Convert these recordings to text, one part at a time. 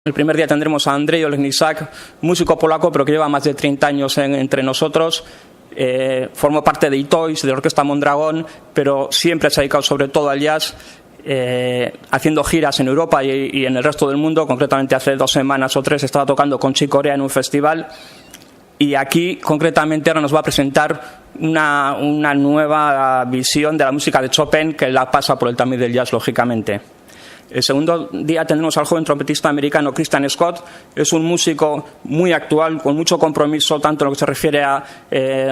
El primer día tendremos a Andrzej Olejniczak, músico polaco, pero que lleva más de 30 años entre nosotros. Formó parte de Itois, de la Orquesta Mondragón, pero siempre se ha dedicado sobre todo al jazz, haciendo giras en Europa y en el resto del mundo. Concretamente hace 2 semanas o 3 estaba tocando con Chick Corea en un festival. Y aquí, concretamente, ahora nos va a presentar una nueva visión de la música de Chopin, que la pasa por el tamiz del jazz, lógicamente. El segundo día tendremos al joven trompetista americano Christian Scott. Es un músico muy actual, con mucho compromiso, tanto en lo que se refiere a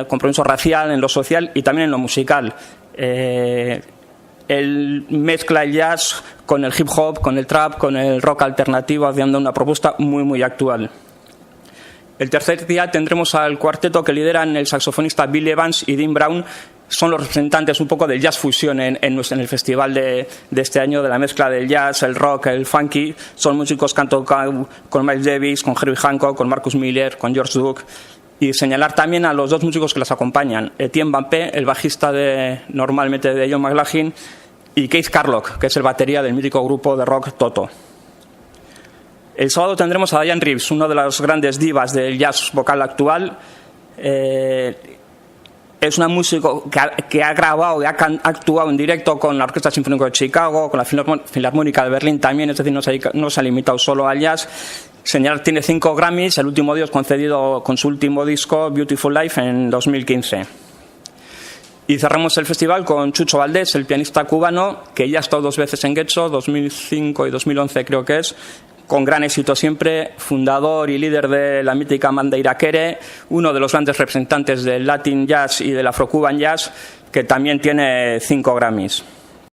compromiso racial, en lo social y también en lo musical. Él mezcla el jazz con el hip hop, con el trap, con el rock alternativo, haciendo una propuesta muy, muy actual. El tercer día tendremos al cuarteto que lideran el saxofonista Bill Evans y Dean Brown. Son los representantes un poco del jazz fusión en el festival de este año, de la mezcla del jazz, el rock, el funky. Son músicos que han tocado con Miles Davis, con Herbie Hancock, con Marcus Miller, con George Duke. Y señalar también a los 2 músicos que las acompañan: Etienne Bampé, el bajista normalmente de John McLaughlin, y Keith Carlock, que es el batería del mítico grupo de rock Toto. El sábado tendremos a Diane Reeves, una de las grandes divas del jazz vocal actual. Es una músico que ha grabado y ha actuado en directo con la Orquesta Sinfónica de Chicago, con la Filarmónica de Berlín también, es decir, no se ha limitado solo al jazz. Señalar, tiene 5 Grammys, el último Dios concedido con su último disco, Beautiful Life, en 2015. Y cerramos el festival con Chucho Valdés, el pianista cubano, que ya ha estado 2 veces en Getxo, 2005 y 2011 creo que es, con gran éxito siempre, fundador y líder de la mítica banda Irakere, uno de los grandes representantes del Latin Jazz y del Afro-Cuban Jazz, que también tiene 5 Grammys.